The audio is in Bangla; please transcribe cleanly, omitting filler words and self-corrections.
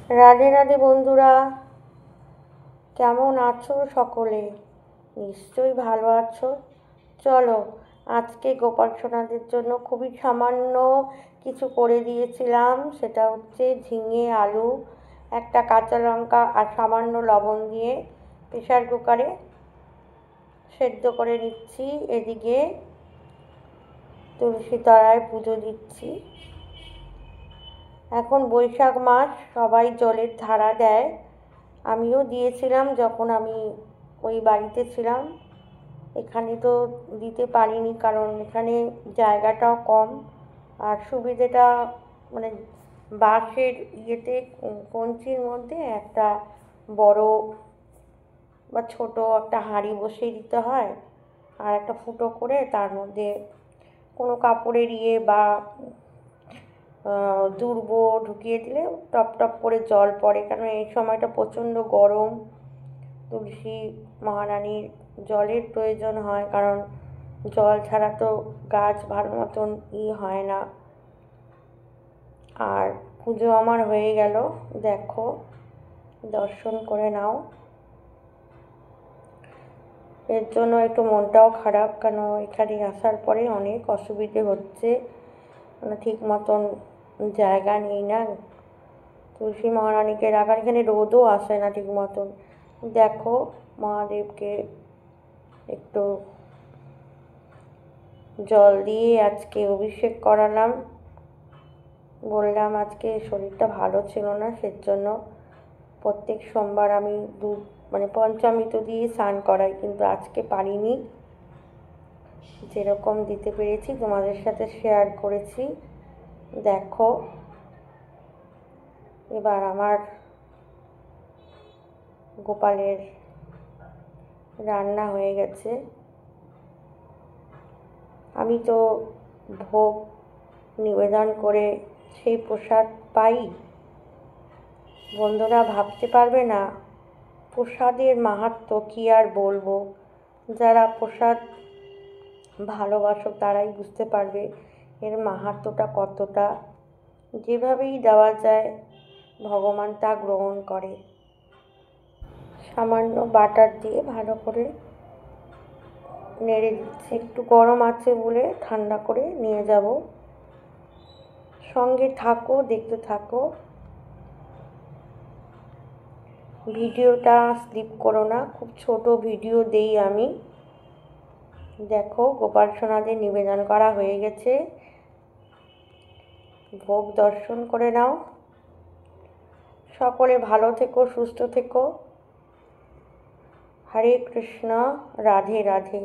রাধে রাধে বন্ধুরা, কেমন আছো সকলে? নিশ্চয়ই ভালো আছো। চলো, আজকে গোপাল সোনাদের জন্য খুবই সামান্য কিছু করে দিয়েছিলাম। সেটা হচ্ছে ঝিঙে, আলু, একটা কাঁচা লঙ্কা আর সামান্য লবণ দিয়ে প্রেসার কুকারে সেদ্ধ করে নিচ্ছি। এদিকে তুলসী তলায় পুজো দিচ্ছি। এখন বৈশাখ মাস, সবাই জলের ধারা দেয়, আমিও দিয়েছিলাম যখন আমি ওই বাড়িতে ছিলাম। এখানে তো দিতে পারিনি, কারণ এখানে জায়গাটাও কম আর সুবিধেটা মানে বাঁশের ইয়েতে কঞ্চির মধ্যে একটা বড় বা ছোট একটা হাঁড়ি বসিয়ে দিতে হয়, আর একটা ফুটো করে তার মধ্যে কোনো কাপড়ের ইয়ে বা দুর্ব ঢুকিয়ে দিলে টপ টপ করে জল পড়ে। কারণ এই সময়টা প্রচণ্ড গরম, তুলসী মহারানীর জলের প্রয়োজন হয়, কারণ জল ছাড়া তো গাছ ভালো মতন হয় না। আর পুজো আমার হয়ে গেল, দেখো, দর্শন করে নাও। এর জন্য একটু মনটাও খারাপ, কেন এখানে আসার পরে অনেক অসুবিধে হচ্ছে, মানে ঠিক মতন জায়গা নেই না তুলসী মহারানীকে রাখার। এখানে রোদও আসে না ঠিক মতন। দেখো, মহাদেবকে একটু জল দিয়ে আজকে অভিষেক করালাম। বললাম আজকে শরীরটা ভালো ছিল না, সেজন্য প্রত্যেক সোমবার আমি পঞ্চামৃত দিয়ে স্নান করাই, কিন্তু আজকে পারিনি। যেরকম দিতে পেরেছি তোমাদের সাথে শেয়ার করেছি। দেখো, এবার আমার গোপালের রান্না হয়ে গেছে। আমি তো ভোগ নিবেদন করে সেই প্রসাদ পাই। বন্ধুরা ভাবতে পারবে না প্রসাদের মাহাত্ম্য, কী আর বলবো। যারা প্রসাদ ভালোবাসো তারাই বুঝতে পারবে এর মাহাত্ম্যটা কতটা। যেভাবেই দেওয়া যায় ভগবান তা গ্রহণ করে। সামান্য বাটার দিয়ে ভালো করে নেড়ে দিচ্ছি। একটু গরম আছে বলে ঠান্ডা করে নিয়ে যাব। সঙ্গে থাকো, দেখতে থাকো। ভিডিওটা স্কিপ করো না, খুব ছোট ভিডিও দেই আমি। দেখো, গোপাল সোনাদের নিবেদন করা হয়ে গেছে, ভোগ দর্শন করে নাও। সকলে ভালো থেকো, সুস্থ থেকো। হরে কৃষ্ণ, রাধে রাধে।